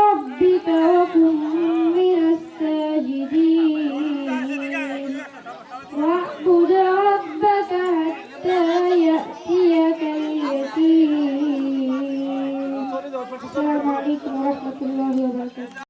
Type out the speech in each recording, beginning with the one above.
ربك وكن من الساجدين واعبد ربك حتى يأتيك اليقين. السلام عليكم ورحمة الله وبركاته.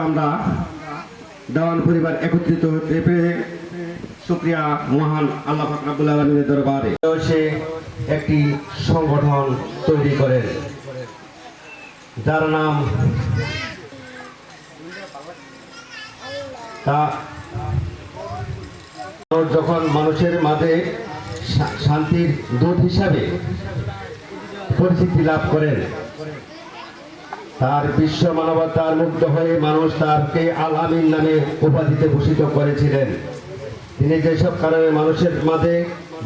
আমরা দেওয়ান পরিবার একত্রিত হতে পেরে শুকরিয়া মহান আল্লাহ পাক রব্বুল আলামিনের দরবারে। সে একটি সংগঠন তৈরি করেন যার নাম যখন মানুষের মাঝে শান্তির দূত হিসাবে পরিচিতি লাভ করেন, তার বিশ্ব মানবতার মুগ্ধ হয়ে মানুষ তাকে আল আমিন নামে উপাধিতে ভূষিত করেছিলেন। তিনি যেসব কারণে মানুষের মাঝে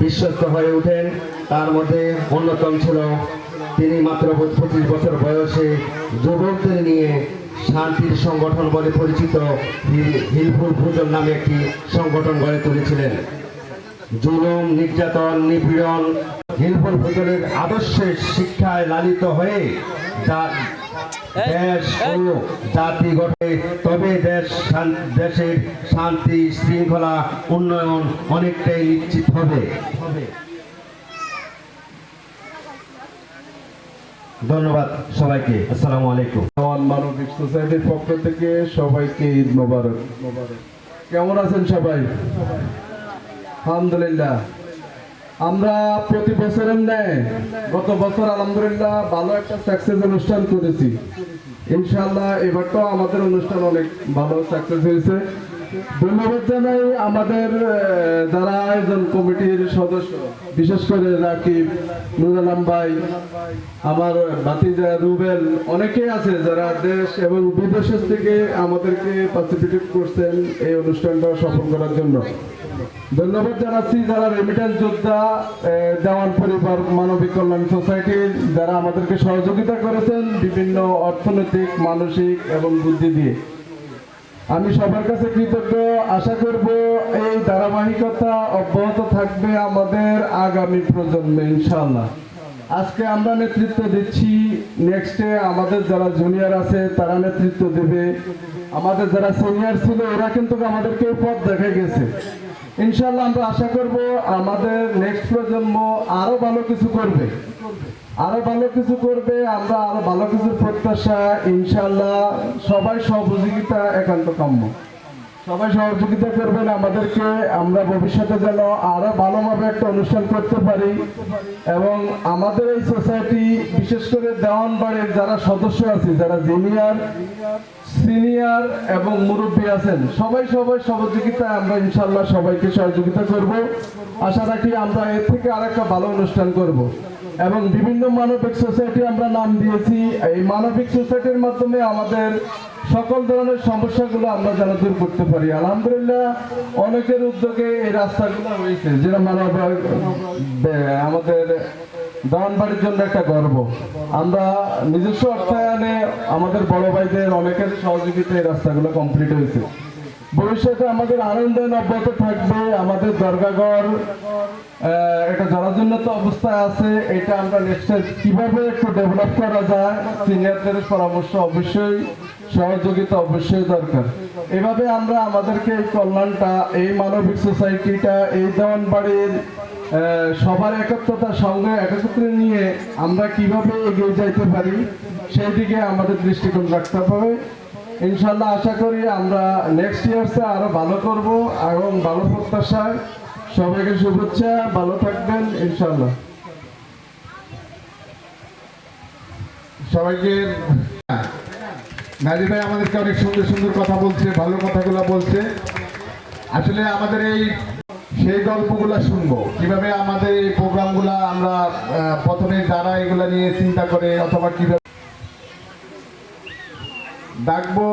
বিশ্বস্ত হয়ে ওঠেন তার মধ্যে অন্যতম ছিল তিনি মাত্র 25 বছর বয়সে যুবকদের নিয়ে শান্তির সংগঠন বলে পরিচিত হিলফুল ফুজল নামে একটি সংগঠন গড়ে তুলেছিলেন। জুলুম, নির্যাতন, নিপীড়ন হিলফুল ফুজলের আদর্শের শিক্ষায় লালিত হয়ে দেশ ও জাতি গঠে, তবে দেশের শান্তি, শৃঙ্খলা, উন্নয়ন অনেকটাই নিশ্চিত হবে। ধন্যবাদ সবাইকে। আসসালামু আলাইকুম। মানবিক সোসাইটির পক্ষ থেকে সবাইকে ঈদ মোবারক। কেমন আছেন সবাই? আলহামদুলিল্লাহ। আমরা প্রতি বছরের ন্যায় গত বছর আলহামদুলিল্লাহ ভালো একটা সাকসেস অনুষ্ঠান করেছি। ইনশাআল্লাহ এবারটাও আমাদের অনুষ্ঠান অনেক ভালো সাকসেস হয়েছে। ধন্যবাদ জানাই আমাদের যারা আয়োজন কমিটির সদস্য, বিশেষ করে রাকিব, নুর আলম ভাই, আমার ভাতিজা রুবেল, অনেকেই আছে যারা দেশ এবং বিদেশের থেকে আমাদেরকে পার্টিসিপেট করছেন এই অনুষ্ঠানটা সফল করার জন্য। ধন্যবাদ জানাচ্ছি যারা রেমিটেন্স যোদ্ধা, দেওয়ান পরিবার মানবিক কল্যাণ সোসাইটির যারা আমাদেরকে সহযোগিতা করেছেন বিভিন্ন অর্থনৈতিক, মানসিক এবং বুদ্ধি দিয়ে। আমি সবার কাছে কৃতজ্ঞ। আশা করব এই ধারাবাহিকতা অব্যাহত থাকবে আমাদের আগামী প্রজন্মে ইনশাআল্লাহ। আজকে আমরা নেতৃত্ব দিচ্ছি, নেক্সটে আমাদের যারা জুনিয়র আছে তারা নেতৃত্ব দেবে। আমাদের যারা সিনিয়র ছিল ওরা কিন্তু আমাদেরকে পথ দেখে গেছে। ইনশাআল্লাহ আমরা আশা করব আমাদের নেক্সট প্রজন্ম আরো ভালো কিছু করবে, আরো ভালো কিছু করবে। আমরা আরো ভালো কিছুর প্রত্যাশা। ইনশাআল্লাহ সবাই সহযোগিতা একান্ত কাম্য। সবাই সহযোগিতা করবেন আমাদেরকে, আমরা ভবিষ্যতে যেন আরো ভালোভাবে একটা অনুষ্ঠান করতে পারি। এবং আমাদের এই সোসাইটি, বিশেষ করে দেওয়ানবাড়ির যারা সদস্য আছে, যারা জুনিয়র, সিনিয়র এবং মুরব্বী আছেন, সবাই সহযোগিতা আমরা ইনশাআল্লাহ সবাইকে সহযোগিতা করব। আশা রাখি আমরা এর থেকে আরেকটা ভালো অনুষ্ঠান করব। এবং বিভিন্ন মানবিক সোসাইটি আমরা নাম দিয়েছি। এই মানবিক সোসাইটির মাধ্যমে আমাদের সকল ধরনের সমস্যাগুলো আমরা যেন দূর করতে পারি। আলহামদুলিল্লাহ অনেকের উদ্যোগে এই রাস্তাগুলো হয়েছে, যেটা আমাদের দেওয়ানবাড়ির জন্য একটা গর্ব। আমরা নিজস্ব অর্থায়নে আমাদের বড় ভাইদের অনেকের সহযোগিতায় এই রাস্তাগুলো কমপ্লিট হয়েছে। ভবিষ্যতে আমাদের আনন্দের অব্যাহত থাকবে। আমাদের দরগাঘর এটা জরাজীর্ণত অবস্থায় আছে, এটা আমরা নেক্সট কিভাবে একটু ডেভেলপ করা যায়, সিনিয়রদের পরামর্শ অবশ্যই, সহযোগিতা অবশ্যই দরকার। এভাবে আমরা আমাদেরকে এই কল্যাণটা, এই মানবিক সোসাইটিটা, এই দেওয়ানবাড়ির সবার একত্রতার সঙ্গে একত্রে নিয়ে আমরা কিভাবে এগিয়ে যাইতে পারি সেই দিকে আমাদের দৃষ্টিকোণ রাখতে হবে। ইনশাআল্লাহ আশা করি আমরা নেক্সট ইয়ার্সে আরো ভালো করব এবং ভালো প্রত্যাশায় সবাইকে শুভেচ্ছা। ভালো থাকবেন ইনশাআল্লাহ। সবাইকে নাজি ভাই আমাদেরকে অনেক সুন্দর সুন্দর কথা বলছে, ভালো কথাগুলো বলছে। আসলে আমাদের এই সেই গল্পগুলা শুনবো, কিভাবে আমাদের এই প্রোগ্রামগুলা আমরা প্রথমে যারা এগুলা নিয়ে চিন্তা করে অথবা কিভাবে ডাকবো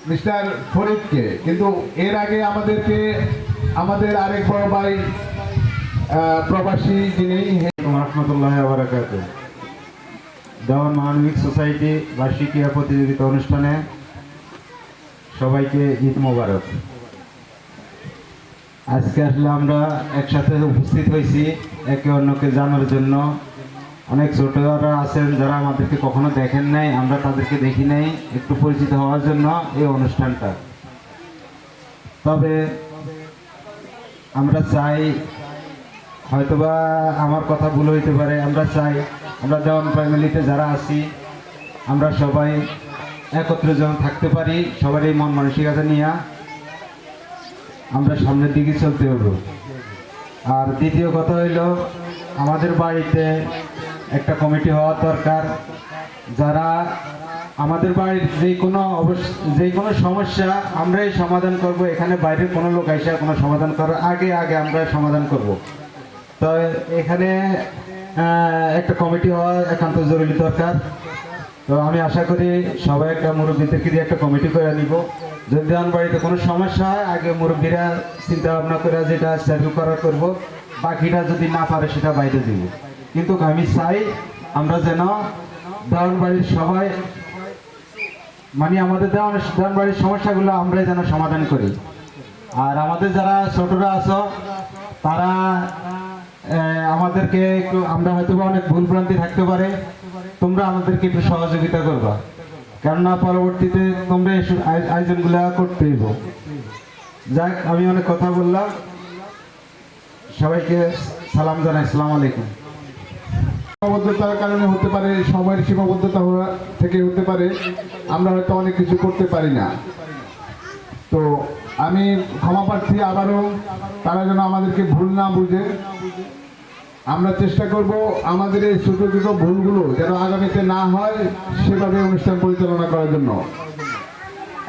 মিস্টার ফরিদকে, কিন্তু এর আগে আমাদেরকে আমাদের আরেক বড় ভাই প্রবাসী যিনি রহমতুল্লাহ বারাকাতুহু দেওয়ান মানবিক সোসাইটি বার্ষিক প্রতিযোগিতা অনুষ্ঠানে সবাইকে ঈদ মোবারক। আজকে আসলে আমরা একসাথে উপস্থিত হয়েছি একে অন্যকে জানার জন্য। অনেক ছোটরা আছেন যারা আমাদেরকে কখনো দেখেন নাই, আমরা তাদেরকে দেখি নাই, একটু পরিচিত হওয়ার জন্য এই অনুষ্ঠানটা। তবে আমরা চাই, হয়তোবা আমার কথা ভুল হইতে পারে, আমরা চাই আমরা দেওয়ান ফ্যামিলিতে যারা আছি আমরা সবাই একত্রে যেন থাকতে পারি, সবারই মন মানসিকতা নিয়ে আমরা সামনের দিকে চলতে হবে। আর দ্বিতীয় কথা হইল, আমাদের বাড়িতে একটা কমিটি হওয়া দরকার, যারা আমাদের বাড়ির যে কোনো সমস্যা আমরাই সমাধান করব। এখানে বাইরের কোনো লোক এসে কোনো সমাধান করার আগে আমরা সমাধান করব। তো এখানে একটা কমিটি হওয়া একান্ত জরুরি দরকার। তো আমি আশা করি সবাই একটা মুরব্বীদেরকে দিয়ে একটা কমিটি করে নিব। যদি আমার বাড়িতে কোনো সমস্যা হয় আগে মুরব্বীরা চিন্তা ভাবনা করে যেটা সেটেল করার করব, বাকিটা যদি না পারে সেটা বাইরে দিব। কিন্তু আমি চাই আমরা যেন দেওয়ান বাড়ির সবাই মানে আমাদের দেওয়ান বাড়ির সমস্যাগুলো আমরাই যেন সমাধান করি। আর আমাদের যারা ছোটরা আছো তারা আমাদেরকে একটু, আমরা হয়তো অনেক ভুলভ্রান্তি থাকতে পারে, তোমরা আমাদেরকে একটু সহযোগিতা করবা, কেননা পরবর্তীতে তোমরা এই আয়োজনগুলা করতে হইব। যাক, আমি অনেক কথা বললাম, সবাইকে সালাম জানাই, আসসালামু আলাইকুম। সীমাবদ্ধতার কারণে হতে পারে, সময়ের সীমাবদ্ধতা থেকে হতে পারে আমরা হয়তো অনেক কিছু করতে পারি না। তো আমি ক্ষমা প্রার্থী আবারও, তারা যেন আমাদেরকে ভুল না বুঝে। আমরা চেষ্টা করব আমাদের এই ছোট ছোট ভুলগুলো যেন আগামীতে না হয় সেভাবে অনুষ্ঠান পরিচালনা করার জন্য।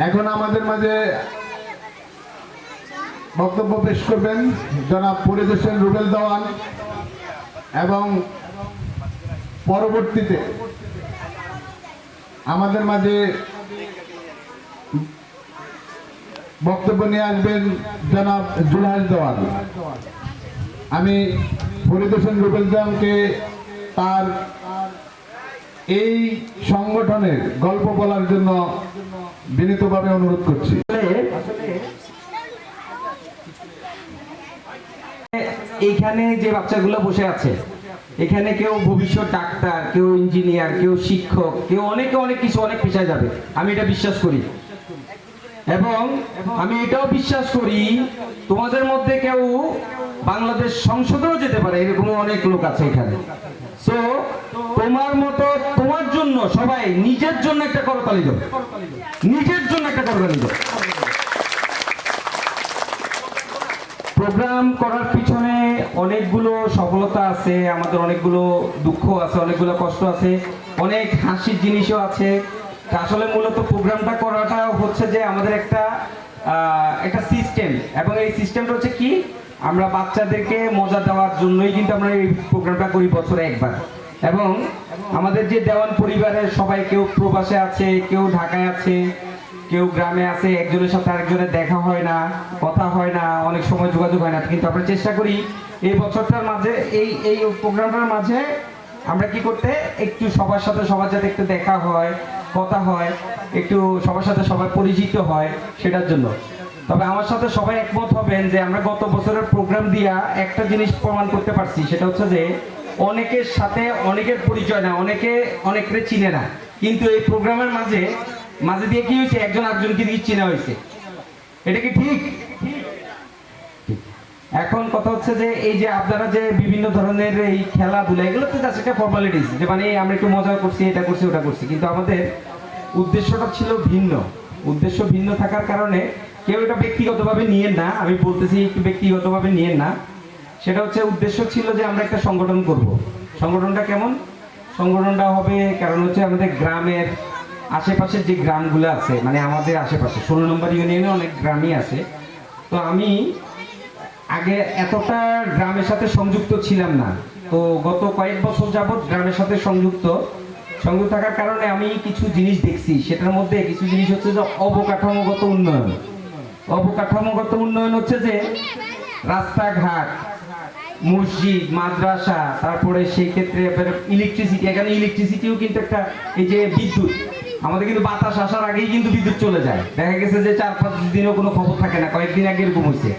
এখন আমাদের মাঝে বক্তব্য পেশ করবেন জনাব ফরিদ হোসেন রুবেল দেওয়ান, এবং পরবর্তীতে আমাদের মাঝে বক্তব্য নিয়ে আসবেন জনাব জুলহাস দেওয়ান। আমি ফরিদ হোসেন রুবেল দেওয়ানকে তার এই সংগঠনের গল্প বলার জন্য বিনীতভাবে অনুরোধ করছি। এইখানে যে বাচ্চাগুলো বসে আছে, এখানে কেউ ভবিষ্যৎ ডাক্তার, কেউ ইঞ্জিনিয়ার, কেউ শিক্ষক, কেউ অনেকে অনেক কিছু, অনেক পেশায় যাবে, আমি এটা বিশ্বাস করি। এবং আমি এটাও বিশ্বাস করি তোমাদের মধ্যে কেউ বাংলাদেশ সংসদেও যেতে পারে, এরকম অনেক লোক আছে এখানে। সো তোমার মতো, তোমার জন্য সবাই নিজের জন্য একটা করতালি দাও, নিজের জন্য একটা করতালি দাও। প্রোগ্রাম করার পিছনে অনেকগুলো সফলতা আছে, আমাদের অনেকগুলো দুঃখ আছে, অনেকগুলো কষ্ট আছে, অনেক হাসির জিনিসও আছে। আসলে মূলত প্রোগ্রামটা করাটা হচ্ছে যে আমাদের একটা সিস্টেম, এবং এই সিস্টেমটা হচ্ছে কি, আমরা বাচ্চাদেরকে মজা দেওয়ার জন্যই কিন্তু আমরা এই প্রোগ্রামটা করি বছরে একবার। এবং আমাদের যে দেওয়ান পরিবারের সবাই, কেউ প্রবাসে আছে, কেউ ঢাকায় আছে, কেউ গ্রামে আছে, একজনের সাথে আরেকজনের দেখা হয় না, কথা হয় না, অনেক সময় যোগাযোগ হয় না, কিন্তু আমরা চেষ্টা করি এই বছরটার মাঝে, এই প্রোগ্রামটার মাঝে আমরা কি করতে, একটু সবার সাথে সবার যাতে একটু দেখা হয়, কথা হয়, একটু সবার সাথে সবাই পরিচিত হয়, সেটার জন্য। তবে আমার সাথে সবাই একমত হবেন যে আমরা গত বছরের প্রোগ্রাম দিয়া একটা জিনিস প্রমাণ করতে পারছি, সেটা হচ্ছে যে অনেকের সাথে অনেকের পরিচয় না, অনেকে চিনে না, কিন্তু এই প্রোগ্রামের মাঝে দিয়ে কি হয়েছে, একজন আরেকজনকে দিয়ে চেনা হয়েছে। এটা কি ঠিক? এখন কথা হচ্ছে যে এই যে আপনারা যে বিভিন্ন ধরনের এই খেলাধুলা, এগুলো তো জাস্ট একটা ফর্মালিটিস, যে মানে আমরা একটু মজা করছি, এটা করছি, ওটা করছি, কিন্তু আমাদের উদ্দেশ্যটা ছিল ভিন্ন। উদ্দেশ্য ভিন্ন থাকার কারণে কেউ এটা ব্যক্তিগতভাবে নিয়েন না, আমি বলতেছি একটু ব্যক্তিগতভাবে নিয়েন না। সেটা হচ্ছে উদ্দেশ্য ছিল যে আমরা একটা সংগঠন করব। সংগঠনটা কেমন? সংগঠনটা হবে কারণ হচ্ছে আমাদের গ্রামের আশেপাশে যে গ্রামগুলো আছে, মানে আমাদের আশেপাশে 16 নম্বর ইউনিয়নে অনেক গ্রামই আছে। তো আমি আগে এতটা গ্রামের সাথে সংযুক্ত ছিলাম না, তো গত কয়েক বছর যাবৎ গ্রামের সাথে সংযুক্ত থাকার কারণে আমি কিছু জিনিস দেখছি। সেটার মধ্যে কিছু জিনিস হচ্ছে যে অবকাঠামোগত উন্নয়ন। অবকাঠামোগত উন্নয়ন হচ্ছে যে রাস্তাঘাট, মসজিদ, মাদ্রাসা, তারপরে সেই ক্ষেত্রে ইলেকট্রিসিটি। এখানে ইলেকট্রিসিটিও কিন্তু একটা, এই যে বিদ্যুৎ, আমাদের কিন্তু বাতাস আসার আগেই কিন্তু বিদ্যুৎ চলে যায়, দেখা গেছে যে 4-5 দিনও কোনো খবর থাকে না, কয়েকদিন আগে এরকম হয়েছে।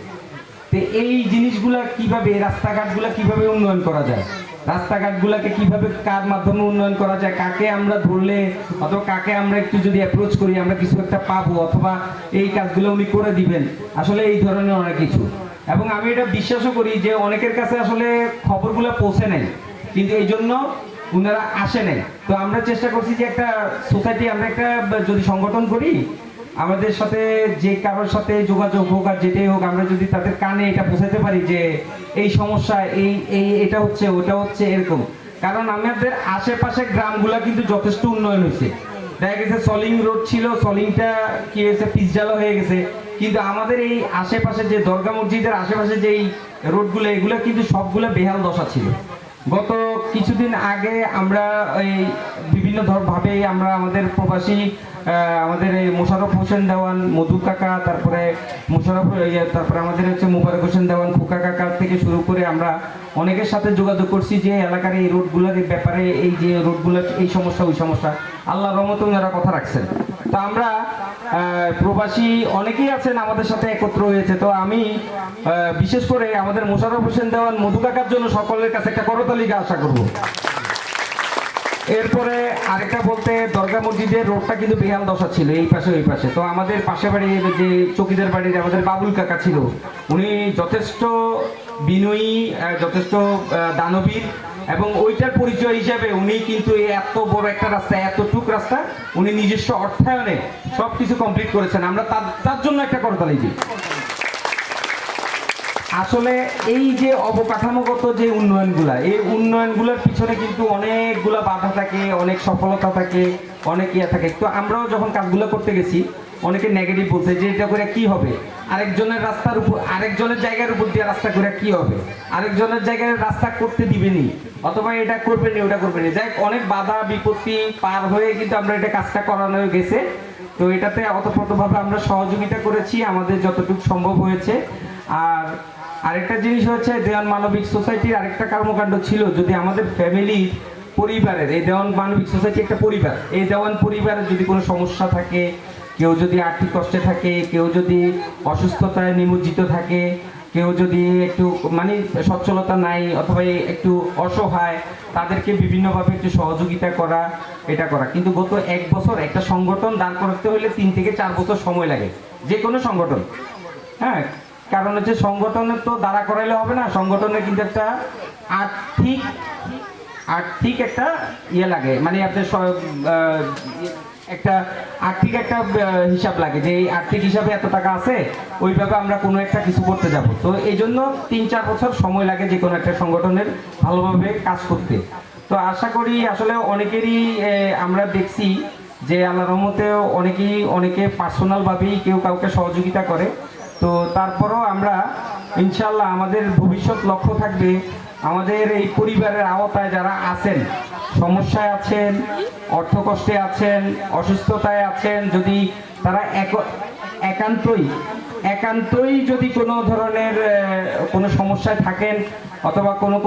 তো এই জিনিসগুলা কিভাবে, রাস্তাঘাটগুলা কিভাবে উন্নয়ন করা যায়, রাস্তাঘাটগুলাকে কিভাবে কার মাধ্যমে উন্নয়ন করা যায়, কাকে আমরা ধরলে অথবা কাকে আমরা একটু যদি অ্যাপ্রোচ করি আমরা কিছু একটা পাবো, অথবা এই কাজগুলো উনি করে দিবেন, আসলে এই ধরনের অনেক কিছু। এবং আমি এটা বিশ্বাসও করি যে অনেকের কাছে আসলে খবরগুলো পৌঁছে নেয়, কিন্তু এই জন্য ওনারা আসে নাই। তো আমরা চেষ্টা করছি যে একটা সোসাইটি, আমরা একটা যদি সংগঠন করি, আমাদের সাথে যে কারোর সাথে যোগাযোগ হোক আর যেটাই হোক, আমরা যদি তাদের কানে এটা পৌঁছাতে পারি যে এই সমস্যা, এটা হচ্ছে, ওটা হচ্ছে, এরকম। কারণ আমাদের আশেপাশে গ্রামগুলা কিন্তু যথেষ্ট উন্নয়ন হয়েছে। দেখা গেছে সলিং রোড ছিল, সলিংটা কি হয়েছে, পিচঢালা হয়ে গেছে। কিন্তু আমাদের এই আশেপাশে যে দরগা মসজিদের আশেপাশে যে রোডগুলো, এগুলো কিন্তু সবগুলো বেহাল দশা ছিল। গত কিছুদিন আগে আমরা এই বিভিন্ন ভাবে আমরা আমাদের প্রবাসী আমাদের এই মোশাররফ হোসেন দেওয়ান, মধু কাকা, তারপরে তারপরে আমাদের হচ্ছে মুবারক হোসেন দেওয়ান, ফুকা কাকা থেকে শুরু করে আমরা অনেকের সাথে যোগাযোগ করছি যে এলাকার এই রোডগুলোর ব্যাপারে, এই যে রোডগুলোর এই সমস্যা ওই সমস্যা, আল্লাহর রহমতে ওনারা কথা রাখছেন। তো আমরা প্রবাসী অনেকেই আছেন আমাদের সাথে একত্র হয়েছে। তো আমি বিশেষ করে আমাদের মোশাররফ হোসেন দেওয়ান, মধু কাকার জন্য সকলের কাছে একটা করতালিকা আশা করব। এরপরে আরেকটা বলতে, দরগা মসজিদের রোডটা কিন্তু বেহাল দশা ছিল, এই পাশে ওই পাশে। তো আমাদের পাশে বাড়ির যে চকিদার বাড়ির আমাদের বাবুল কাকা ছিল, উনি যথেষ্ট বিনয়ী, যথেষ্ট দানবীর, এবং ওইটার পরিচয় হিসাবে উনি কিন্তু এত বড় একটা রাস্তা, এতটুক রাস্তা উনি নিজস্ব অর্থায়নে সবকিছু কমপ্লিট করেছেন। আমরা তার জন্য একটা করতালি দিই। আসলে এই যে অবকাঠামোগত যে উন্নয়নগুলা, এই উন্নয়নগুলোর পিছনে কিন্তু অনেকগুলা বাধা থাকে, অনেক সফলতা থাকে, অনেক ইয়ে থাকে। তো আমরাও যখন কাজগুলো করতে গেছি, অনেকে নেগেটিভ বলছে যে এটা করে কি হবে, আরেকজনের রাস্তার উপর, আরেকজনের জায়গার উপর দিয়ে রাস্তা করে কি হবে, আরেকজনের জায়গায় রাস্তা করতে দিবেনি, অথবা এটা করবেনি, ওটা করবেনি। যাই অনেক বাধা বিপত্তি পার হয়ে কিন্তু আমরা এটা কাজটা করানো গেছে। তো এটাতে অতপ্রতভাবে আমরা সহযোগিতা করেছি আমাদের যতটুকু সম্ভব হয়েছে। আর আরেকটা জিনিস হচ্ছে, দেওয়ান মানবিক সোসাইটির আরেকটা কর্মকাণ্ড ছিল, যদি আমাদের ফ্যামিলির পরিবারের, এই দেওয়ান মানবিক সোসাইটি একটা পরিবার, এই দেওয়ান পরিবারের যদি কোনো সমস্যা থাকে, কেউ যদি আর্থিক কষ্টে থাকে, কেউ যদি অসুস্থতায় নিমজ্জিত থাকে, কেউ যদি একটু মানে সচ্ছলতা নাই অথবা একটু অসহায়, তাদেরকে বিভিন্নভাবে একটু সহযোগিতা করা, এটা করা। কিন্তু গত 1 বছর একটা সংগঠন দাঁড় করতে হলে 3 থেকে 4 বছর সময় লাগে, যে কোনো সংগঠন। হ্যাঁ, কারণ হচ্ছে সংগঠনের তো দাঁড়া করাইলে হবে না, সংগঠনের কিন্তু একটা আর্থিক একটা ইয়ে লাগে, মানে আপনার একটা আর্থিক একটা হিসাব লাগে, যে এই আর্থিক হিসাবে এত টাকা আছে, ওইভাবে আমরা কোনো একটা কিছু করতে যাব। তো এই জন্য 3-4 বছর সময় লাগে যে কোনো একটা সংগঠনের ভালোভাবে কাজ করতে। তো আশা করি আসলে অনেকেরই আমরা দেখছি যে আল্লাহর রহমতে অনেকে পার্সোনালভাবেই কেউ কাউকে সহযোগিতা করে। তো তারপরও আমরা ইনশাল্লাহ আমাদের ভবিষ্যৎ লক্ষ্য থাকবে, আমাদের এই পরিবারের আওতায় যারা আছেন, সমস্যায় আছেন, অর্থ কষ্টে আছেন, অসুস্থতায় আছেন, যদি তারা একান্তই যদি কোনো ধরনের কোনো সমস্যায় থাকেন অথবা কোনো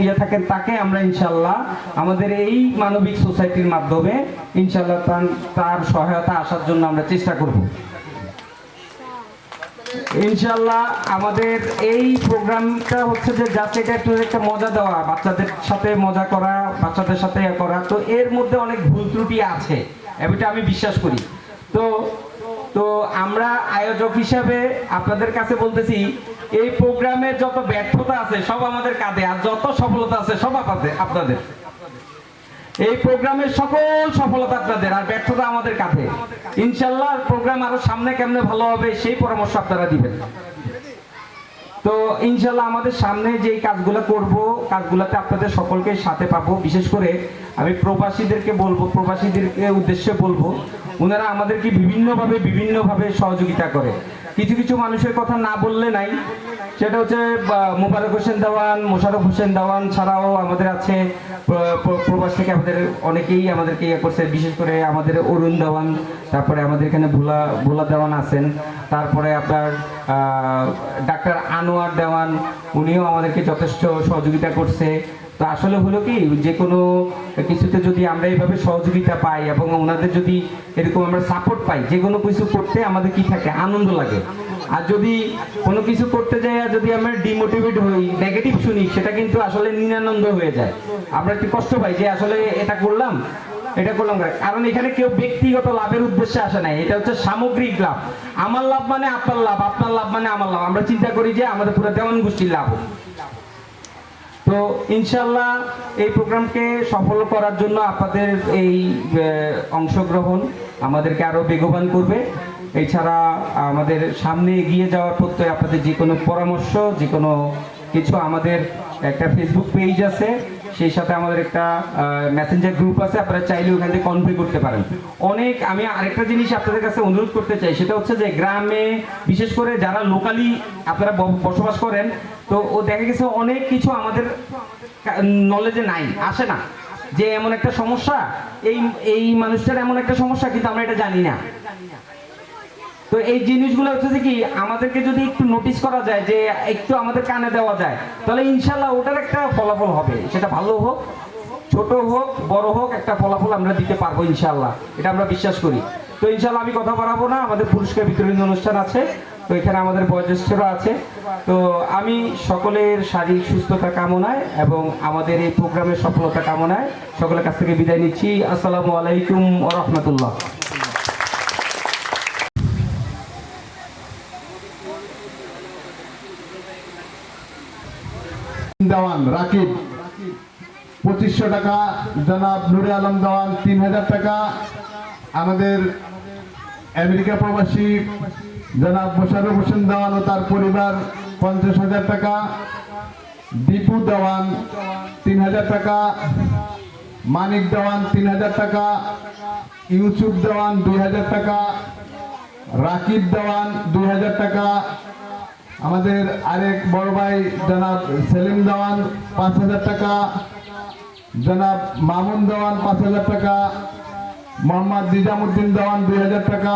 ইয়ে থাকেন, তাকে আমরা ইনশাল্লাহ আমাদের এই মানবিক সোসাইটির মাধ্যমে ইনশাল্লাহ তার সহায়তা আসার জন্য আমরা চেষ্টা করব। ইনশাল্লাহ আমাদের এই প্রোগ্রামটা হচ্ছে যে জাস্ট এটা একটু একটা মজা দেওয়া, বাচ্চাদের সাথে মজা করা, বাচ্চাদের সাথে করা। তো এর মধ্যে অনেক ভুল ত্রুটি আছে, এটা আমি বিশ্বাস করি। তো আমরা আয়োজক হিসাবে আপনাদের কাছে বলতেছি, এই প্রোগ্রামের যত ব্যর্থতা আছে সব আমাদের কাঁধে, আর যত সফলতা আছে সব আপনাদের। এই প্রোগ্রামের সকল সফলতা আপনাদের, আর ব্যর্থতা আমাদের কাঁধে। ইনশাল্লাহ প্রোগ্রাম আরো সামনে কেমনে ভালো হবে সেই পরামর্শ আপনারা দিবেন। তো ইনশাল্লাহ আমাদের সামনে যে কাজগুলো করব, কাজগুলোতে আপনাদের সকলকে সাথে পাবো। বিশেষ করে আমি প্রবাসীদেরকে উদ্দেশ্যে বলবো, ওনারা আমাদেরকে বিভিন্নভাবে সহযোগিতা করে। কিছু মানুষের কথা না বললে নাই, সেটা হচ্ছে মুবারক হোসেন দেওয়ান, মোশাররফ হোসেন দেওয়ান ছাড়াও আমাদের আছে প্রবাস থেকে আমাদের অনেকেই আমাদেরকে ইয়ে করছে। বিশেষ করে আমাদের অরুণ দেওয়ান, তারপরে আমাদের এখানে ভোলা দেওয়ান আছেন, তারপরে আপনার ডাক্তার আনোয়ার দেওয়ান, উনিও আমাদেরকে যথেষ্ট সহযোগিতা করছে। তো আসলে হলো কি, যে কোনো কিছুতে যদি আমরা এইভাবে সহযোগিতা পাই এবং ওনাদের যদি এরকম আমরা সাপোর্ট পাই, যে কোনো কিছু করতে আমাদের কি থাকে, আনন্দ লাগে। আর যদি কোনো কিছু করতে যাই আর যদি আমরা ডিমোটিভেট হই, নেগেটিভ শুনি, সেটা কিন্তু আসলে নিরানন্দ হয়ে যায়। আমরা একটু কষ্ট পাই যে আসলে এটা করলাম। কারণ এখানে কেউ ব্যক্তিগত লাভের উদ্দেশ্যে আসে নাই, এটা হচ্ছে সামগ্রিক লাভ। আমার লাভ মানে আপনার লাভ, আপনার লাভ মানে আমার লাভ। আমরা চিন্তা করি যে আমাদের পুরো দেওয়ান গোষ্ঠীর লাভ। তো ইনশাল্লাহ এই প্রোগ্রামকে সফল করার জন্য আপনাদের এই অংশগ্রহণ আমাদেরকে আরো বেগবান করবে। এছাড়া আমাদের সামনে এগিয়ে যাওয়ার প্রত্যয় আপনাদের যে কোনো পরামর্শ, যে কোনো কিছু, আমাদের একটা ফেসবুক পেজ আছে, সেই সাথে আমাদের একটা মেসেঞ্জার গ্রুপ আছে, আপনারা চাইলে ওখান থেকে কনভে করতে পারেন। অনেক আমি আরেকটা জিনিস আপনাদের কাছে অনুরোধ করতে চাই, সেটা হচ্ছে যে গ্রামে বিশেষ করে যারা লোকালি আপনারা বসবাস করেন, তো ও দেখা গেছে অনেক কিছু আমাদের নলেজে নাই, আসে না, যে এমন একটা সমস্যা, এই মানুষটার এমন একটা সমস্যা, কিন্তু আমরা এটা জানি না। তো এই জিনিসগুলো হচ্ছে যে কি আমাদেরকে যদি একটু নোটিস করা যায়, যে একটু আমাদের কানে দেওয়া যায়, তাহলে ইনশাল্লাহ ওটার একটা ফলাফল হবে, সেটা ভালো হোক, ছোট হোক, বড় হোক, একটা ফলাফল আমরা দিতে পারবো ইনশাল্লাহ, এটা আমরা বিশ্বাস করি। তো ইনশাল্লাহ আমি কথা বাড়াবো না, আমাদের পুরস্কার বিতরণী অনুষ্ঠান আছে, তো এখানে আমাদের বয়োজ্যেষ্ঠরা আছে। তো আমি সকলের শারীরিক সুস্থতা কামনায় এবং আমাদের এই প্রোগ্রামের সফলতা কামনায় সকলের কাছ থেকে বিদায় নিচ্ছি। আসসালামু আলাইকুম ওয়া রাহমাতুল্লাহ। দেওয়ান রাকিব 2500 টাকা, জনাব নুরে আলম দেওয়ান 3000 টাকা, আমাদের আমেরিকা প্রবাসী জনাব মোশাররফ হোসেন দেওয়ান ও তার পরিবার 50,000 টাকা, দীপু দেওয়ান 3000 টাকা, মানিক দেওয়ান 3000 টাকা, ইউসুফ দেওয়ান 2000 টাকা, রাকিব দেওয়ান 2000 টাকা, আমাদের আরেক বড় ভাই জনাব সেলিম দেওয়ান 5000 টাকা, জনাব মামুন দেওয়ান 5000 টাকা, মোহাম্মদ নিজামুদ্দিন দেওয়ান 2000 টাকা,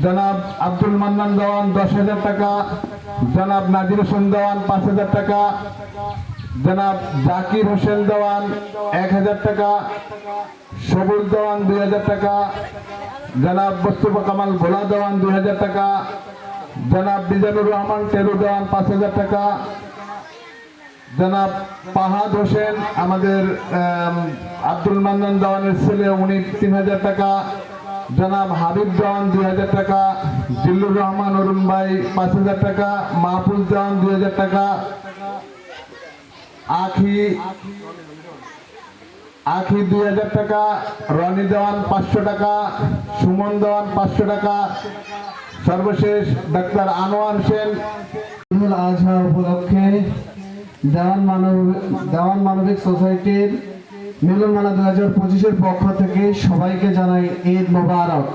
জনাব আব্দুল মান্নান দেওয়ান 10,000 টাকা, জনাব নাজির হোসেন দেওয়ান 5000 টাকা, জনাব জাকির হোসেন দেওয়ান 1000 টাকা, সবুজ দেওয়ান 2000 টাকা, জনাব মোস্তফা কামাল ভোলা দেওয়ান 2000 টাকা, জনাব মিজানুর রহমান টেরু দেওয়ান 5000 টাকা, জনাব পাহাদ হোসেন আমাদের আব্দুল মান্নান দেওয়ানের ছেলে, উনি 3000 টাকা, জনাব হাবিব দেওয়ান 2000 টাকা, জিল্লুর রহমান অরুণ ভাই 5000 টাকা, মাহফুজ দেওয়ান 2000 টাকা, আখি 2000 টাকা, রনি দেওয়ান 500 টাকা, সুমন দেওয়ান 500 টাকা, সর্বশেষ ডাক্তার আনোয়ার হোসেন ঈদুল আজহা উপলক্ষে দেওয়ান মানবিক সোসাইটির মিলন মেলা 2025-এর পক্ষ থেকে সবাইকে জানাই ঈদ মোবারক।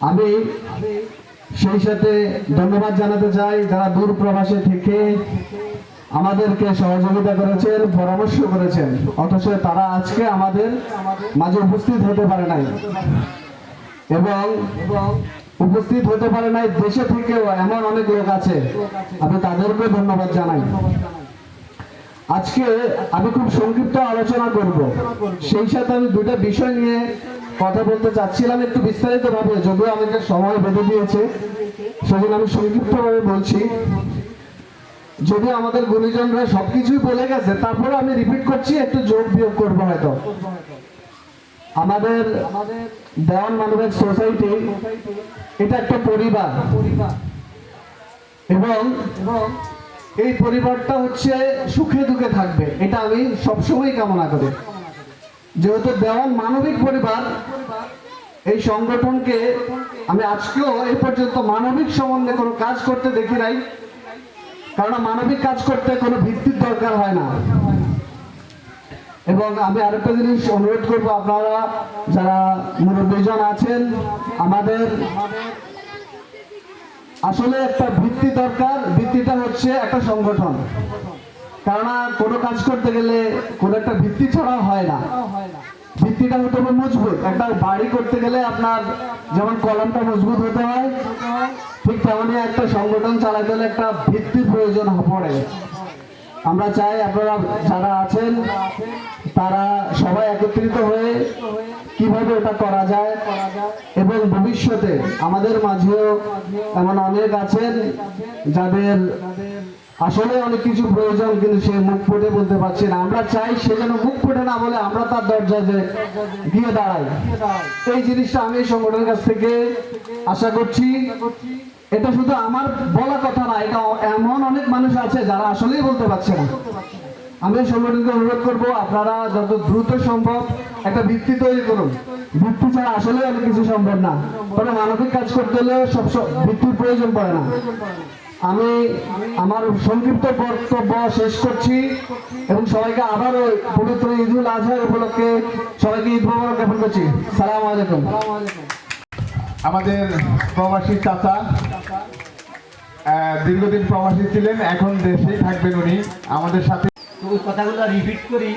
আমি সেই সাথে ধন্যবাদ জানাতে চাই যারা দূর প্রবাসে থেকে আমাদেরকে সহযোগিতা করেছেন, পরামর্শ করেছেন, অথচ তারা আজকে আমাদের মাঝে উপস্থিত হতে পারে নাই, এবং উপস্থিত হতে পারে নাই দেশে থেকেও এমন অনেক লোক আছে, আমি তাদেরকে ধন্যবাদ জানাই। আজকে আমি খুব সংক্ষিপ্ত আলোচনা করব, সেই সাথে আমি দুটো বিষয় নিয়ে কথা বলতে চাচ্ছিলাম একটু বিস্তারিত ভাবে, যদিও আমাকে সময় বেঁধে দিয়েছে, সেজন্য আমি সংক্ষিপ্ত ভাবে বলছি। যদিও আমাদের গুণীজনরা সবকিছুই বলে গেছে, তারপরে আমি রিপিট করছি, একটু যোগ বিয়োগ করবো হয়তো। আমাদের দেওয়ান মানবিক সোসাইটি এটা একটা পরিবার, এবং এই পরিবারটা হচ্ছে সুখে দুঃখে থাকবে, এটা আমি সবসময় কামনা করি। যেহেতু দেওয়ান মানবিক পরিবার, এই সংগঠনকে আমি আজকেও এই পর্যন্ত মানবিক সম্বন্ধে কোনো কাজ করতে দেখি নাই, কারণ মানবিক কাজ করতে কোনো ভিত্তির দরকার হয় না। এবং আমি আরেকটা জিনিস অনুরোধ করবো, আপনারা যারা মুরব্বীজন আছেন, আমাদের আসলে একটা ভিত্তি দরকার। ভিত্তিটা হচ্ছে একটা সংগঠন, কেননা কোনো কাজ করতে গেলে কোনো একটা ভিত্তি ছাড়া হয় না, ভিত্তিটা হতে হবে মজবুত। একটা বাড়ি করতে গেলে আপনার যেমন কলমটা মজবুত হতে হয়, ঠিক তেমনি একটা সংগঠন চালাতে গেলে একটা ভিত্তির প্রয়োজন পড়ে। আমরা চাই আপনারা যারা আছেন তারা সবাই একত্রিত হয়ে কিভাবে এটা করা যায়, এবং ভবিষ্যতে আমাদের মাঝেও এমন অনেক আছেন যাদের আসলে অনেক কিছু প্রয়োজন, কিন্তু সে মুখ ফুটে বলতে পারছে না। আমরা চাই সে যেন মুখ ফুটে না বলে আমরা তার দরজায় গিয়ে দাঁড়াই। এই জিনিসটা আমি এই সংগঠনের কাছ থেকে আশা করছি, এটা শুধু আমার বলা কথা না, এটা এমন অনেক মানুষ আছে যারা আসলেই বলতে পারছে না। আমি সংগঠনকে অনুরোধ করবো, আপনারা যত দ্রুত সম্ভব একটা ভিত্তি তৈরি করুন। ভিত্তি ছাড়া আসলে অনেক কিছু সম্ভব না। তবে মানবিক কাজ করতে হলে সব ভিত্তির প্রয়োজন পড়ে না। আমি আমার সংক্ষিপ্ত বক্তব্য শেষ করছি এবং সবাইকে আবারও পবিত্র ঈদুল আজহার উপলক্ষে সবাইকে ঈদ মোবারক জ্ঞাপন করছি। সালাম আলাইকুম। আমাদের প্রবাসী চাচা দীর্ঘদিন প্রবাসী ছিলেন, এখন দেশেই থাকবেন উনি আমাদের সাথে। তো ওই কথাগুলো রিপিট করি,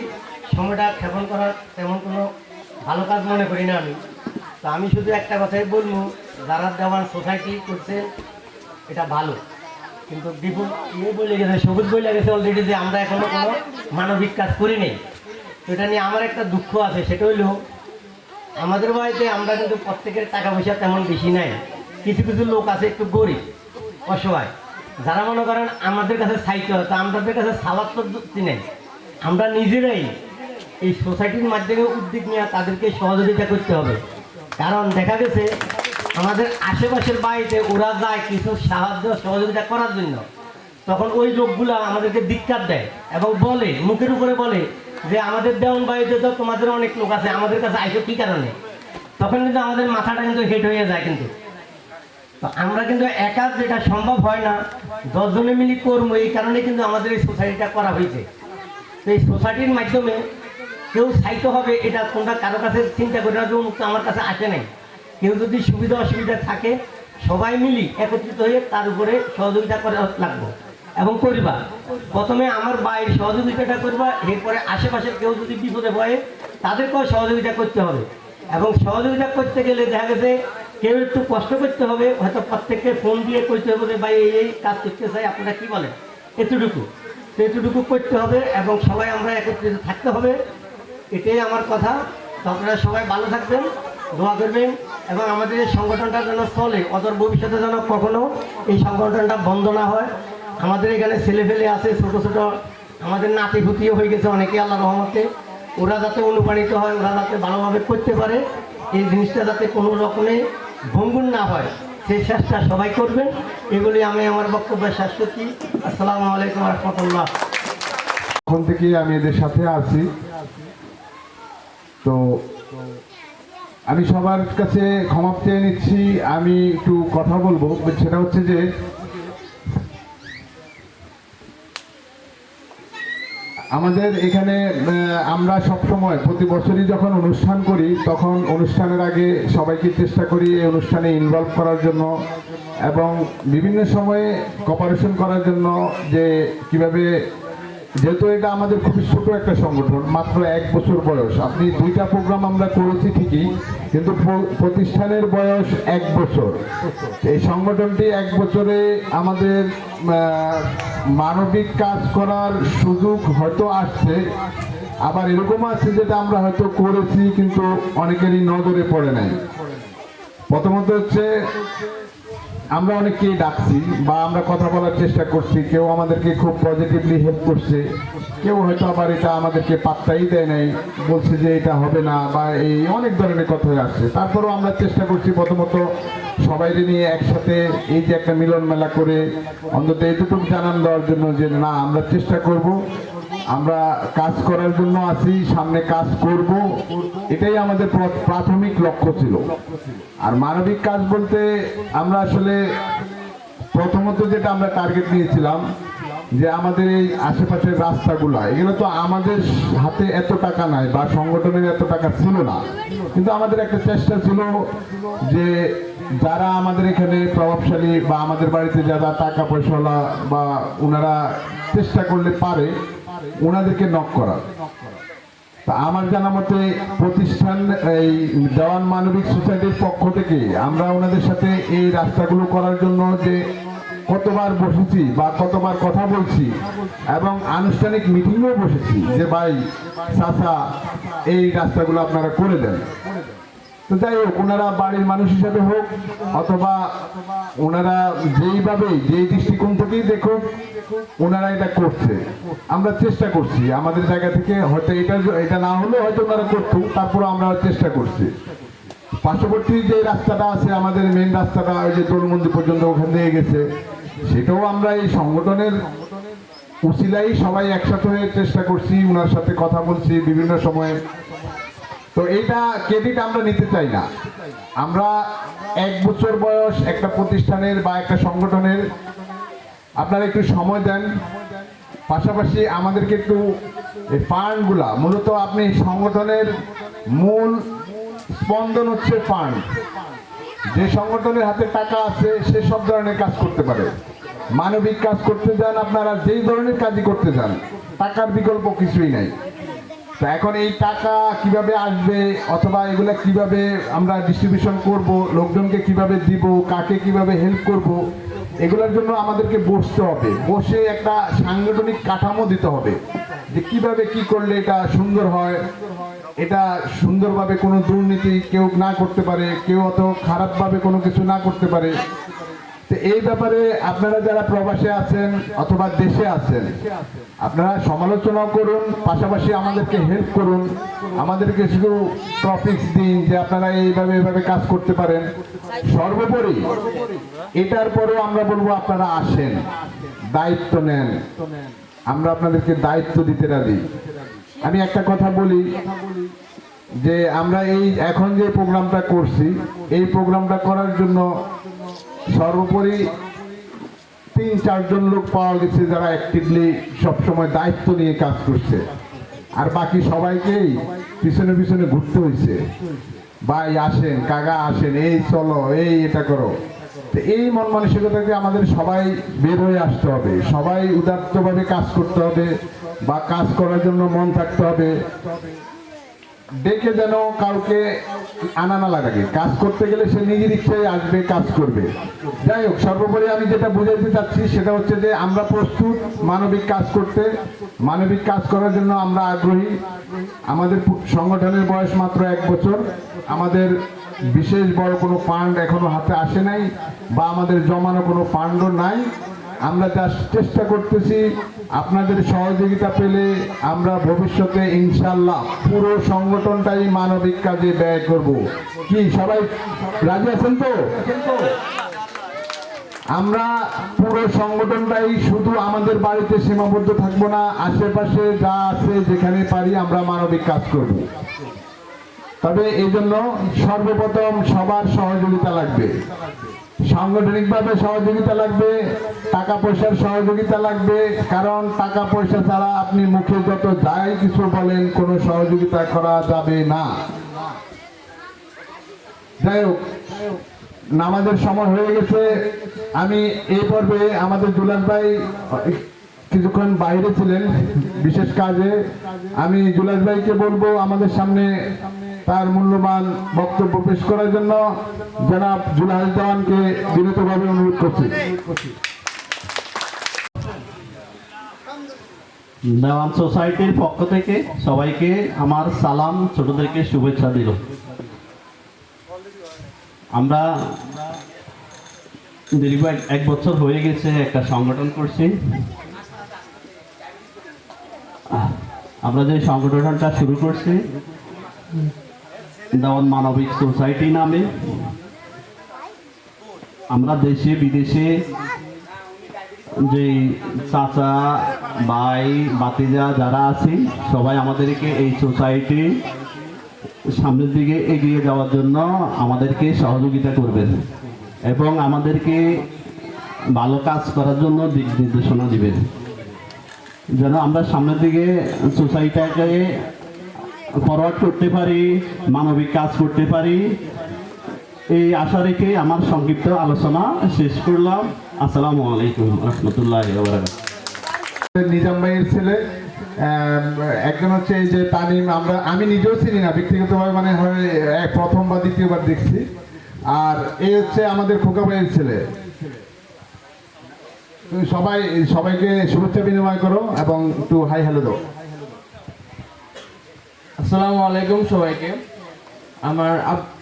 সময়টা ক্ষেপণ করার তেমন কোনো ভালো কাজ মনে করি না আমি। তো আমি শুধু একটা কথাই বলবো, যারা দেওয়ান সোসাইটি করছে এটা ভালো, কিন্তু বিপুল বলে গেছে, সবুজ বলে গেছে অলরেডি যে আমরা এখনো কোনো মানবিক কাজ করি নেই। তো এটা নিয়ে আমার একটা দুঃখ আছে, সেটা হইল আমাদের বাড়িতে আমরা কিন্তু প্রত্যেকের টাকা পয়সা তেমন বেশি নাই। কিছু কিছু লোক আছে একটু গরিব অসহায়, যারা মনে করেন আমাদের কাছে চাইতে হয়, তো আমাদের কাছে সাবাদ পদ্ধতি নেই। আমরা নিজেরাই এই সোসাইটির মাধ্যমে উদ্যোগ নিয়ে তাদেরকে সহযোগিতা করতে হবে। কারণ দেখা গেছে আমাদের আশেপাশের বাড়িতে ওরা যায় কিছু সাহায্য সহযোগিতা করার জন্য, তখন ওই লোকগুলো আমাদেরকে ধিক্কার দেয় এবং বলে, মুখের উপরে বলে যে আমাদের দেওয়ান বাড়িতে তো তোমাদের অনেক লোক আছে, আমাদের কাছে আইসো কী কারণে। তখন কিন্তু আমাদের মাথাটা কিন্তু হেঁট হয়ে যায়। কিন্তু তো আমরা কিন্তু একা যেটা সম্ভব হয় না, 10 জনে মিলে করবো, এই কারণে কিন্তু আমাদের এই সোসাইটিটা করা হয়েছে। তো এই সোসাইটির মাধ্যমে কেউ চাইতে হবে, এটা কোনটা কারো কাছে চিন্তা করে না যে মুক্ত আমার কাছে আসে নাই। কেউ যদি সুবিধা অসুবিধা থাকে সবাই মিলি একত্রিত হয়ে তার উপরে সহযোগিতা করা লাগবে এবং করিবা। প্রথমে আমার বাইরের সহযোগিতাটা করবা, এরপরে আশেপাশের কেউ যদি বিপদে পড়ে তাদেরকেও সহযোগিতা করতে হবে। এবং সহযোগিতা করতে গেলে দেখা গেছে কেউ একটু কষ্ট করতে হবে, হয়তো প্রত্যেককে ফোন দিয়ে করতে হবে যে ভাই এই কাজ করতে চাই, আপনারা কী বলেন, এতটুকু করতে হবে এবং সবাই আমরা একত্রিত থাকতে হবে। এটাই আমার কথা। তো আপনারা সবাই ভালো থাকবেন, দোয়া করবেন এবং আমাদের এই সংগঠনটা যেন চলে, অদূর ভবিষ্যতে যেন কখনো এই সংগঠনটা বন্ধ না হয়। আমাদের এখানে ছেলেপেলে আছে ছোটো ছোটো, আমাদের নাতিপুতিও হয়ে গেছে অনেকে আল্লাহ রহমতে। ওরা যাতে অনুপ্রাণিত হয়, ওরা যাতে ভালোভাবে করতে পারে, এই জিনিসটা যাতে কোনো রকমে ভঙ্গুর না হয় সেই চেষ্টা সবাই করবেন। এগুলি আমি আমার বক্তব্য শেষ করছি। আসসালামু আলাইকুম রহমতুল্লাহ। এখন থেকে আমি এদের সাথে আছি। তো আমি সবার কাছে ক্ষমা চেয়ে নিচ্ছি। আমি একটু কথা বলবো, সেটা হচ্ছে যে আমাদের এখানে আমরা সবসময় প্রতি বছরই যখন অনুষ্ঠান করি, তখন অনুষ্ঠানের আগে সবাইকে চেষ্টা করি এই অনুষ্ঠানে ইনভলভ করার জন্য এবং বিভিন্ন সময়ে কোঅপারেশন করার জন্য, যে কিভাবে, যেহেতু এটা আমাদের খুবই ছোট একটা সংগঠন, মাত্র 1 বছর বয়স। আপনি 2টা প্রোগ্রাম আমরা করেছি ঠিকই, কিন্তু প্রতিষ্ঠানের বয়স 1 বছর। এই সংগঠনটি 1 বছরে আমাদের মানবিক কাজ করার সুযোগ হয়তো আসছে, আবার এরকম আছে যেটা আমরা হয়তো করেছি কিন্তু অনেকেরই নজরে পড়ে নাই। প্রথমত হচ্ছে আমরা অনেককেই ডাকছি বা আমরা কথা বলার চেষ্টা করছি, কেউ আমাদেরকে খুব পজিটিভলি হেল্প করছে, কেউ হয়তো আবার এটা আমাদেরকে পাত্তাই দেয় নাই, বলছে যে এটা হবে না বা এই অনেক ধরনের কথা হয়ে আসছে। তারপরেও আমরা চেষ্টা করছি প্রথমত সবাইকে নিয়ে একসাথে এই যে একটা মিলন মেলা করে অন্তত এতটুকু জানান দেওয়ার জন্য যে না, আমরা চেষ্টা করব, আমরা কাজ করার জন্য আছি, সামনে কাজ করব, এটাই আমাদের প্রাথমিক লক্ষ্য ছিল। আর মানবিক কাজ বলতে আমরা আসলে প্রথমত যেটা আমরা টার্গেট নিয়েছিলাম যে আমাদের এই আশেপাশের রাস্তাগুলো, এগুলো তো আমাদের হাতে এত টাকা নাই বা সংগঠনের এত টাকা ছিল না, কিন্তু আমাদের একটা চেষ্টা ছিল যে যারা আমাদের এখানে প্রভাবশালী বা আমাদের বাড়িতে যারা টাকা পয়সাওয়ালা বা ওনারা চেষ্টা করলে পারে, ওনাদেরকে নক করার। তা আমার জানা মতে প্রতিষ্ঠান এই দেওয়ান মানবিক সোসাইটির পক্ষ থেকে আমরা ওনাদের সাথে এই রাস্তাগুলো করার জন্য যে কতবার বসেছি বা কতবার কথা বলছি এবং আনুষ্ঠানিক মিটিংও বসেছি যে ভাই চাচা এই রাস্তাগুলো আপনারা করে দেন। তো যাই হোক, ওনারা বাড়ির মানুষ হিসাবে হোক অথবা ওনারা যেইভাবে যেই দৃষ্টিকোণ থেকেই দেখুক, ওনারা এটা করছে। আমরা চেষ্টা করছি আমাদের জায়গা থেকে, হয়তো এটা না হলেও হয়তো ওনারা করতো, তারপরে আমরা চেষ্টা করছি। পার্শ্ববর্তী যে রাস্তাটা আছে আমাদের মেন রাস্তাটা ওই যে দোলমন্দির পর্যন্ত ওখান থেকে গেছে, সেটাও আমরা এই সংগঠনের উসিলাই সবাই একসাথে হয়ে চেষ্টা করছি, ওনার সাথে কথা বলছি বিভিন্ন সময়ে। তো এইটা ক্রেডিট আমরা নিতে চাই না। আমরা 1 বছর বয়স একটা প্রতিষ্ঠানের বা একটা সংগঠনের, আপনারা একটু সময় দেন, পাশাপাশি আমাদেরকে একটু এই ফান্ডগুলা, মূলত আপনি সংগঠনের মূল স্পন্দন হচ্ছে ফান্ড। যে সংগঠনের হাতে টাকা আছে সে সব ধরনের কাজ করতে পারে। মানবিক কাজ করতে যান, আপনারা যেই ধরনের কাজই করতে যান, টাকার বিকল্প কিছুই নাই। তো এখন এই টাকা কিভাবে আসবে অথবা এগুলা কিভাবে আমরা ডিস্ট্রিবিউশন করব, লোকজনকে কিভাবে দিব, কাকে কিভাবে হেল্প করব, এগুলোর জন্য আমাদেরকে বসতে হবে। বসে একটা সাংগঠনিক কাঠামো দিতে হবে যে কিভাবে কি করলে এটা সুন্দর হয়, এটা সুন্দরভাবে কোনো দুর্নীতি কেউ না করতে পারে, কেউ অত খারাপভাবে কোনো কিছু না করতে পারে। তো এই ব্যাপারে আপনারা যারা প্রবাসে আছেন অথবা দেশে আছেন, আপনারা সমালোচনা করুন, পাশাপাশি আমাদেরকে হেল্প করুন, আমাদেরকে শুধু টপিকস দিন যে আপনারা এইভাবে কাজ করতে পারেন। সর্বোপরি এটার পরেও আমরা বলবো আপনারা আসেন, দায়িত্ব নেন, আমরা আপনাদেরকে দায়িত্ব দিতে রাজি। আমি একটা কথা বলি যে আমরা এই এখন যে প্রোগ্রামটা করছি, এই প্রোগ্রামটা করার জন্য সর্বোপরি 3-4 জন লোক পাওয়া গেছে যারা অ্যাক্টিভলি সবসময় দায়িত্ব নিয়ে কাজ করছে, আর বাকি সবাইকেই পিছনে পিছনে ঘুরতে হয়েছে। ভাই আসেন, কাকা আসেন, এই চলো, এই এটা করো। তো এই মন মানসিকতাকে আমাদের সবাই বের হয়ে আসতে হবে, সবাই উদাত্তভাবে কাজ করতে হবে বা কাজ করার জন্য মন থাকতে হবে। ডেকে যেন কাউকে আনা না লাগে, কাজ করতে গেলে সে নিজের ইচ্ছায় আসবে, কাজ করবে। যাই হোক, সর্বোপরি আমি যেটা বুঝাইতে চাচ্ছি সেটা হচ্ছে যে আমরা প্রস্তুত মানবিক কাজ করতে, মানবিক কাজ করার জন্য আমরা আগ্রহী। আমাদের সংগঠনের বয়স মাত্র 1 বছর, আমাদের বিশেষ বড় কোনো ফান্ড এখনো হাতে আসে নাই বা আমাদের জমানো কোনো ফান্ডও নাই। আমরা জাস্ট চেষ্টা করতেছি আপনাদের সহযোগিতা পেলে আমরা ভবিষ্যতে ইনশাল্লাহ পুরো সংগঠনটাই মানবিক কাজে ব্যয় করব। কি সবাই রাজি আছেন তো? আমরা পুরো সংগঠনটাই শুধু আমাদের বাড়িতে সীমাবদ্ধ থাকবো না, আশেপাশে যা আছে যেখানে পারি আমরা মানবিক কাজ করব। তবে এই জন্য সর্বপ্রথম সবার সহযোগিতা লাগবে, সাংগঠনিকভাবে সহযোগিতা লাগবে, টাকা পয়সার সহযোগিতা লাগবে। কারণ টাকা পয়সা ছাড়া আপনি মুখে যত যাই কিছু বলেন, কোনো সহযোগিতা করা যাবে না। যাই হোক, নামাজের সময় হয়ে গেছে। আমি এই পর্বে আমাদের জুলাস ভাই কিছুক্ষণ বাইরে ছিলেন বিশেষ কাজে, আমি জুলাস ভাইকে বলবো আমাদের সামনে তার মূল্যবান বক্তব্য পেশ করার জন্য। জনাব জুলাস দেওয়ানকে বিনীতভাবে অনুরোধ করছি। দেওয়ান সোসাইটির পক্ষ থেকে সবাইকে আমার সালাম, ছোটদেরকে শুভেচ্ছা দিল। আমরা দীর্ঘ 1 বছর হয়ে গেছে একটা সংগঠন করছি। আমরা যে সংগঠনটা শুরু করছি দেওয়ান মানবিক সোসাইটি নামে, আমরা দেশে বিদেশে যে চাচা ভাই ভাতিজা যারা আছি সবাই আমাদেরকে এই সোসাইটি সামনের দিকে এগিয়ে যাওয়ার জন্য আমাদেরকে সহযোগিতা করবেন এবং আমাদেরকে ভালো কাজ করার জন্য দিক নির্দেশনা দিবেন, যেন আমরা সামনের দিকে সোসাইটিটাকে ফরওয়ার্ড করতে পারি, মানবিক কাজ করতে পারি। এই আশা রেখে আমার সংক্ষিপ্ত আলোচনা শেষ করলাম। আসসালামু আলাইকুম রহমতুল্লাহি ওয়া বারাকাতুহু। নিজাম ভাইয়ের ছেলে একজন হচ্ছে এই যে তানিম, আমি নিজেও চিনি না ব্যক্তিগতভাবে, মানে হয় প্রথম বা দ্বিতীয়বার দেখছি। আর এই হচ্ছে আমাদের খোকা ভাইয়ের ছেলে। তুমি সবাইকে শুভেচ্ছা বিনিময় করো এবং একটু হাই হ্যালো দাও। আসসালামু আলাইকুম সবাইকে।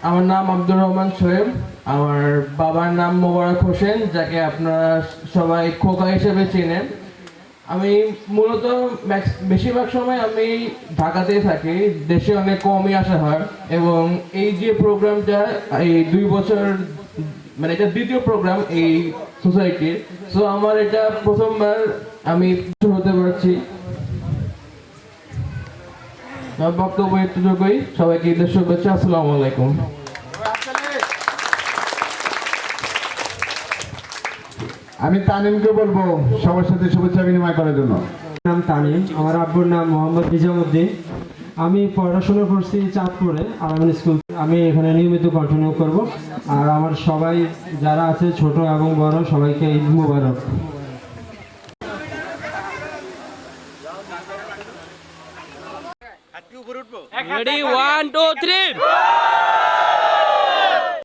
আমার নাম আব্দুর রহমান সোহেব। আমার বাবার নাম মোবারক হোসেন, যাকে আপনারা সবাই খোকা হিসেবে চেনেন। আমি মূলত বেশিরভাগ সময় আমি ঢাকাতেই থাকি, দেশে অনেক কমই আসা হয়। এবং এই যে প্রোগ্রামটা এই 2 বছর, মানে এটা দ্বিতীয় প্রোগ্রাম এই সোসাইটির। সো আমার এটা প্রথমবার আমি হতে পারছি। আমার বক্তব্য এতটুকুই। সবাইকে ঈদের শুভেচ্ছা। আসসালামু আলাইকুম। আমি তানিমকে বলবো সবার সাথে শুভেচ্ছা বিনিময় করার জন্য। নাম তানিম, আমার আব্বুর নাম মোহাম্মদ নিজামুদ্দিন। আমি পড়াশোনা করছি চাঁদপুরে আলামিন স্কুল। আমি এখানে নিয়মিত কন্টিনিউ করব। আর আমার সবাই যারা আছে ছোট এবং বড় সবাইকে ঈদ মুবারক। Ready, 1, 2, 3.